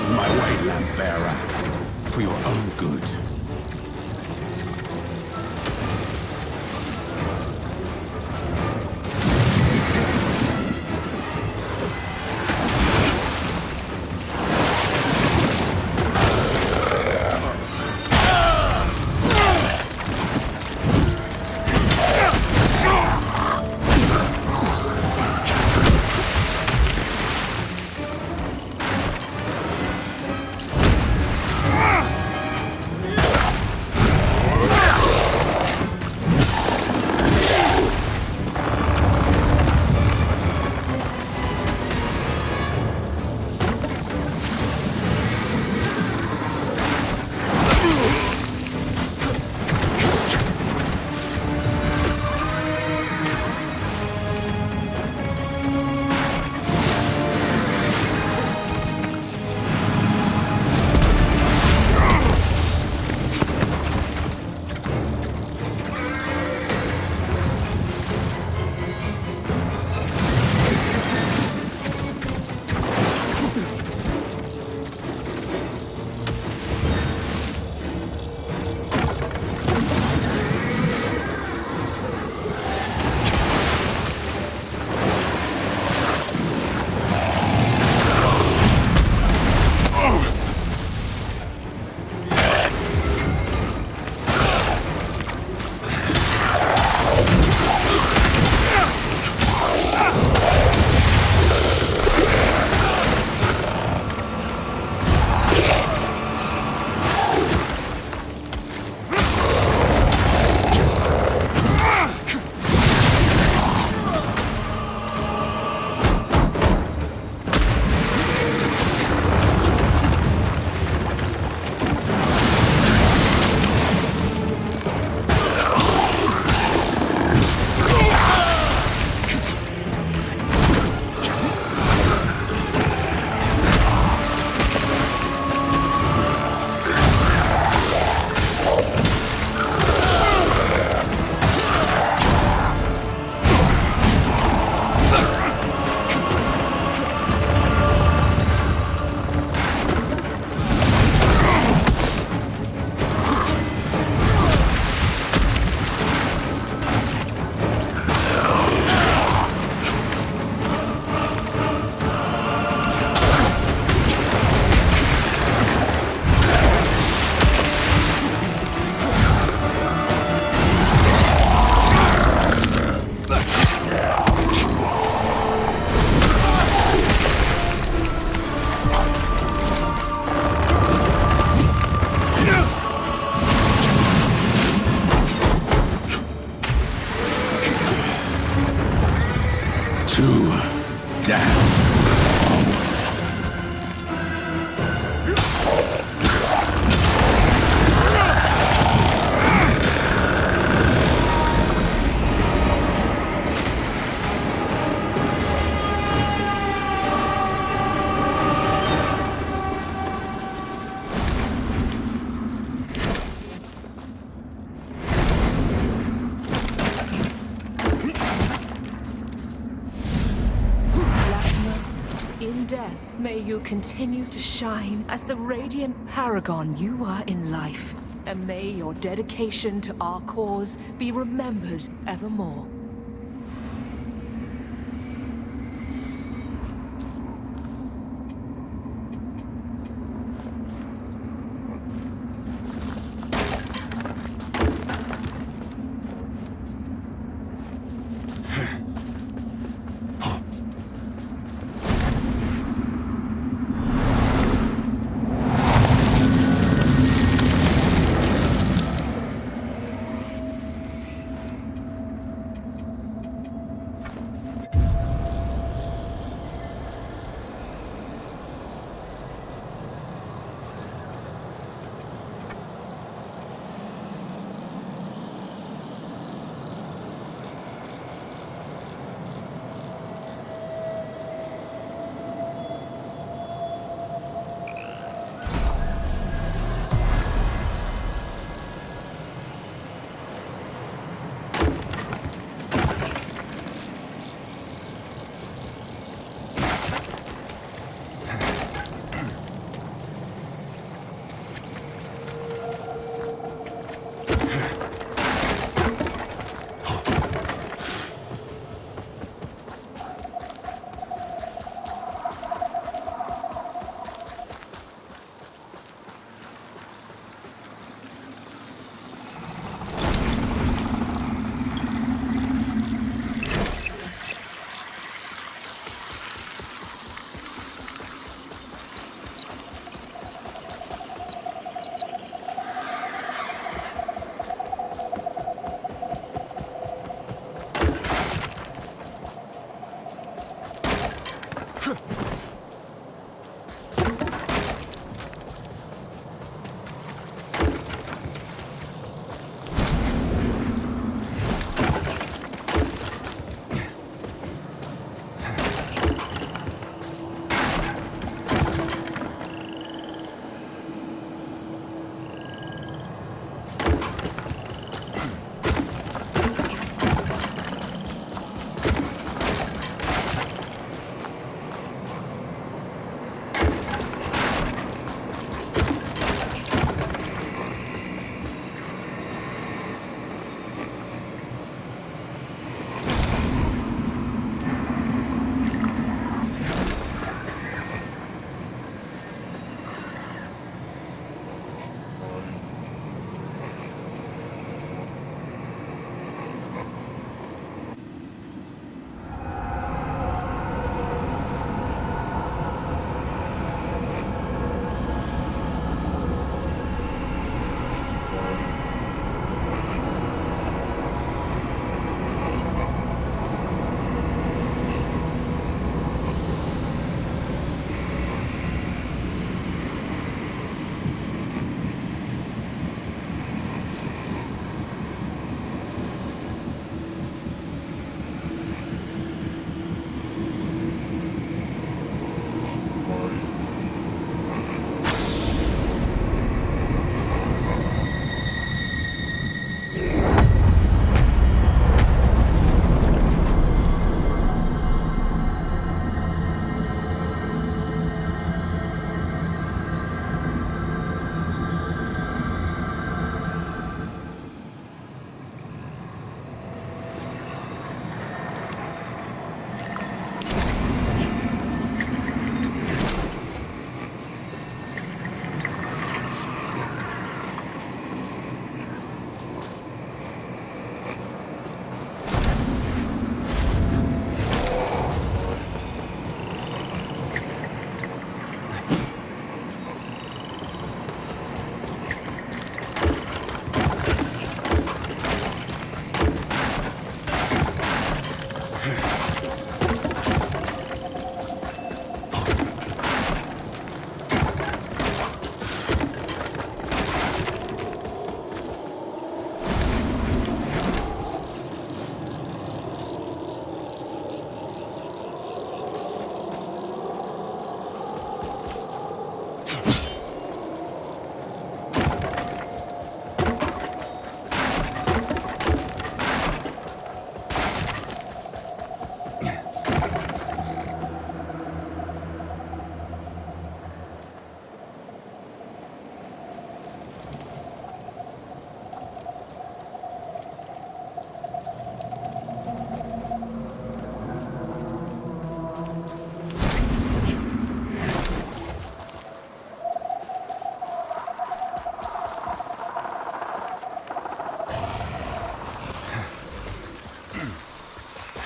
of my way, lamp bearer. For your own good. Two down. In death, may you continue to shine as the radiant paragon you are in life. And may your dedication to our cause be remembered evermore.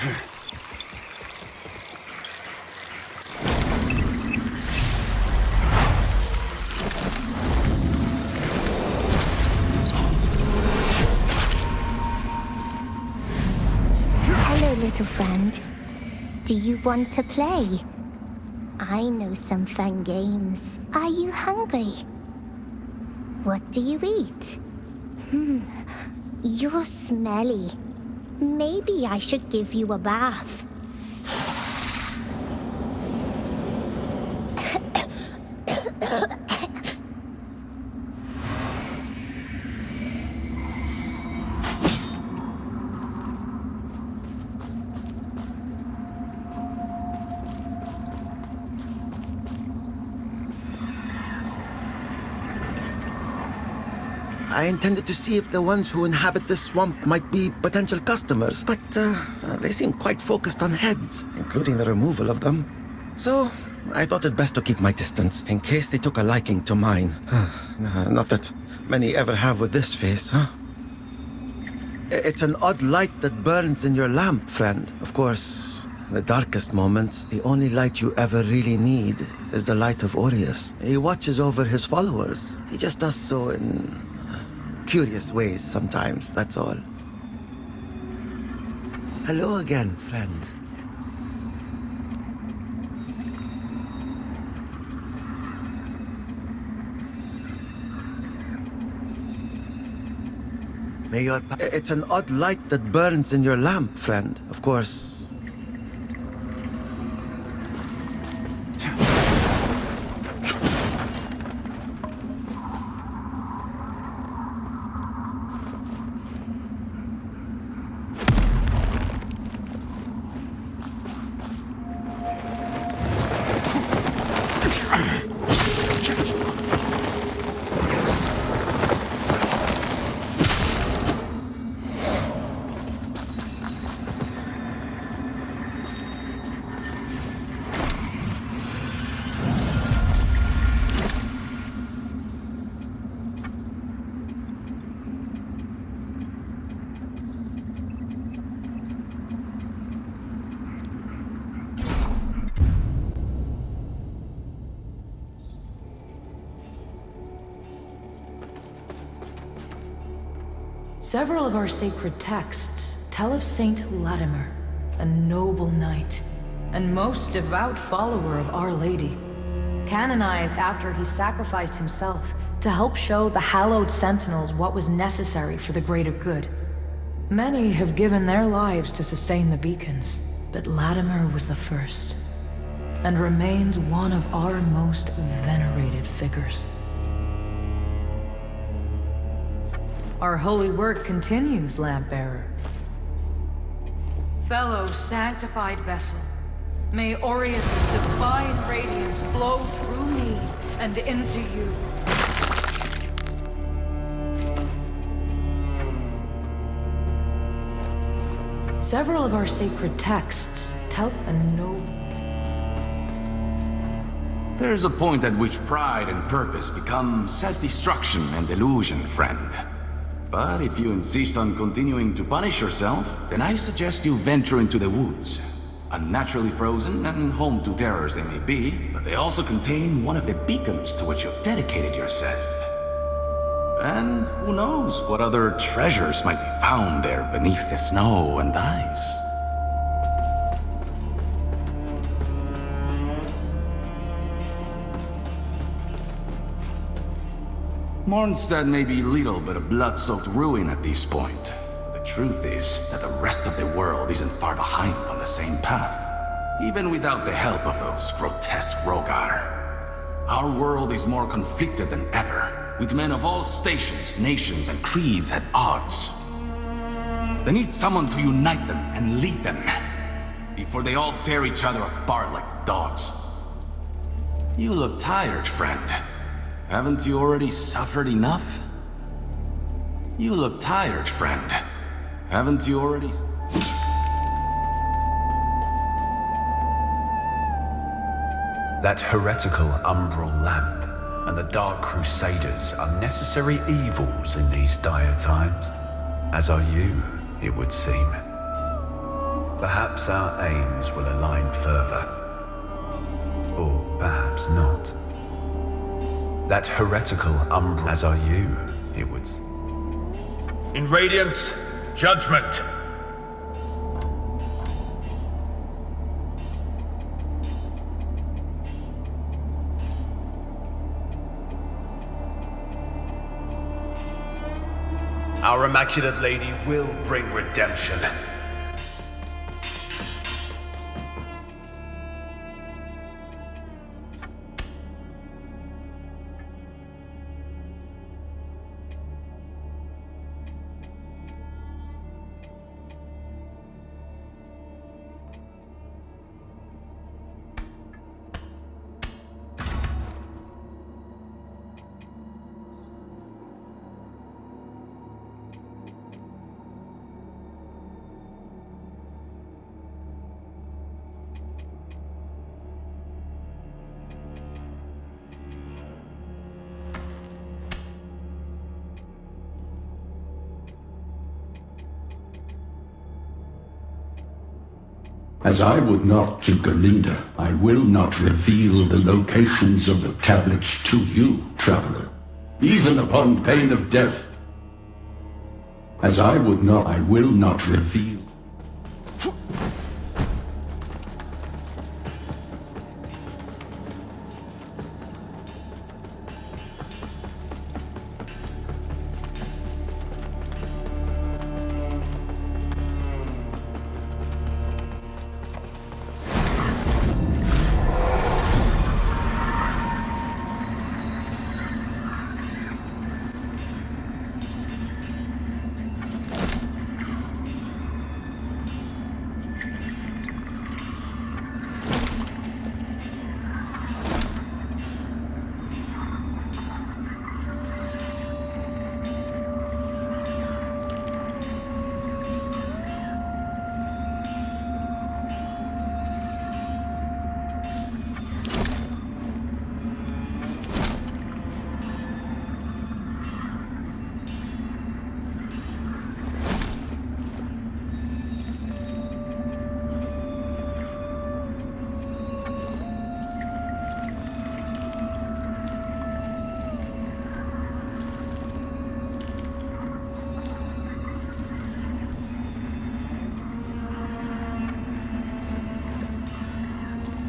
Hello, little friend. Do you want to play? I know some fun games. Are you hungry? What do you eat? You're smelly. Maybe I should give you a bath. I intended to see if the ones who inhabit this swamp might be potential customers, but they seem quite focused on heads, including the removal of them. So, I thought it best to keep my distance, in case they took a liking to mine. Not that many ever have with this face, huh? It's an odd light that burns in your lamp, friend. Of course, in the darkest moments, the only light you ever really need is the light of Aureus. He watches over his followers. He just does so in curious ways sometimes, that's all. Hello again, friend. It's an odd light that burns in your lamp, friend. Of course, Several of our sacred texts tell of Saint Latimer, a noble knight and most devout follower of Our Lady, canonized after he sacrificed himself to help show the hallowed sentinels what was necessary for the greater good. Many have given their lives to sustain the beacons, but Latimer was the first, and remains one of our most venerated figures. Our holy work continues, Lampbearer. Fellow sanctified vessel, may Aureus' divine radiance flow through me and into you. Several of our sacred texts tell and know. There is a point at which pride and purpose become self-destruction and delusion, friend. But if you insist on continuing to punish yourself, then I suggest you venture into the woods. Unnaturally frozen and home to terrors they may be, but they also contain one of the beacons to which you've dedicated yourself. And who knows what other treasures might be found there beneath the snow and ice. Mornstead may be little but a blood-soaked ruin at this point. The truth is that the rest of the world isn't far behind on the same path, even without the help of those grotesque Rogar. Our world is more conflicted than ever, with men of all stations, nations, and creeds at odds. They need someone to unite them and lead them, before they all tear each other apart like dogs. You look tired, friend. Haven't you already suffered enough? You look tired, friend. Haven't you already... That heretical umbral lamp and the Dark Crusaders are necessary evils in these dire times, as are you, it would seem. perhaps our aims will align further. Or perhaps not. That heretical umbra, as are you, it would... In Radiance, judgment. Our Immaculate Lady will bring redemption. As I would not to Galinda, I will not reveal the locations of the tablets to you, traveler, even upon pain of death. As I would not, I will not reveal.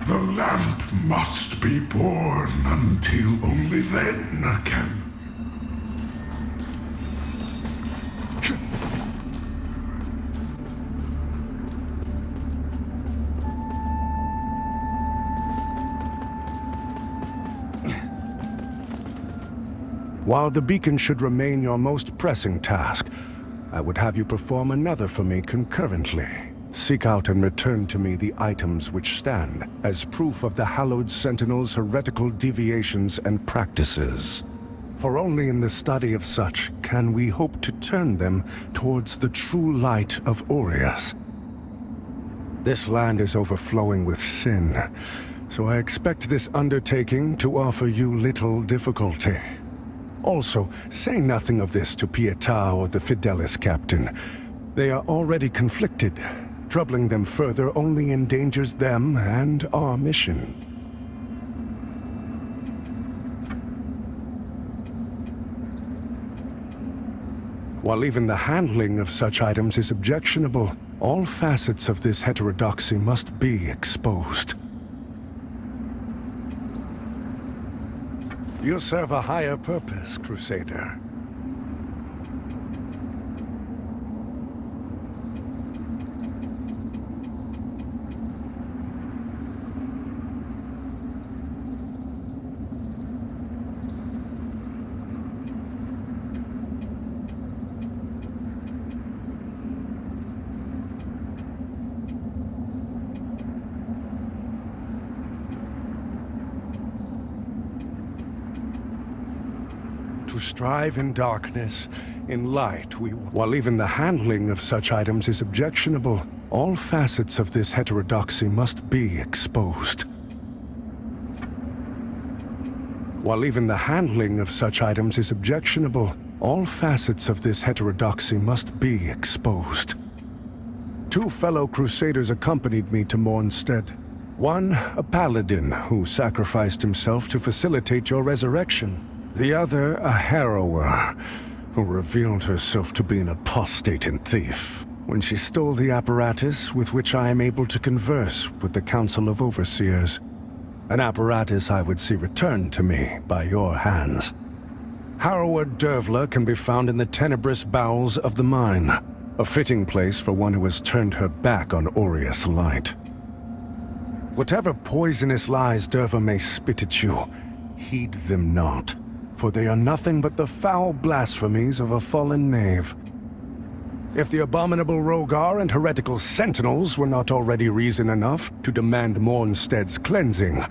The lamp must be born until only then can... While the beacon should remain your most pressing task, I would have you perform another for me concurrently. Seek out and return to me the items which stand as proof of the Hallowed Sentinel's heretical deviations and practices. For only in the study of such can we hope to turn them towards the true light of Aureus. This land is overflowing with sin, so I expect this undertaking to offer you little difficulty. Also, say nothing of this to Pietà or the Fidelis captain. They are already conflicted. Troubling them further only endangers them and our mission. While even the handling of such items is objectionable, all facets of this heterodoxy must be exposed. You serve a higher purpose, Crusader. To strive in darkness, in light we... While even the handling of such items is objectionable, all facets of this heterodoxy must be exposed. While even the handling of such items is objectionable, all facets of this heterodoxy must be exposed. 2 fellow crusaders accompanied me to Mornstead. One, a paladin who sacrificed himself to facilitate your resurrection. The other, a harrower who revealed herself to be an apostate and thief when she stole the apparatus with which I am able to converse with the Council of Overseers. An apparatus I would see returned to me by your hands. Harrower Dervla can be found in the tenebrous bowels of the mine, a fitting place for one who has turned her back on Aureus light. Whatever poisonous lies Derva may spit at you, heed them not, for they are nothing but the foul blasphemies of a fallen knave. If the abominable Rogar and heretical sentinels were not already reason enough to demand Mornstead's cleansing,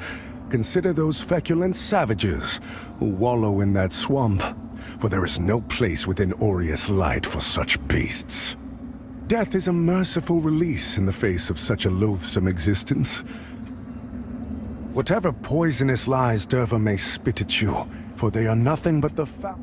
consider those feculent savages who wallow in that swamp, for there is no place within Aureus light for such beasts. Death is a merciful release in the face of such a loathsome existence. Whatever poisonous lies Derva may spit at you, for they are nothing but the foul...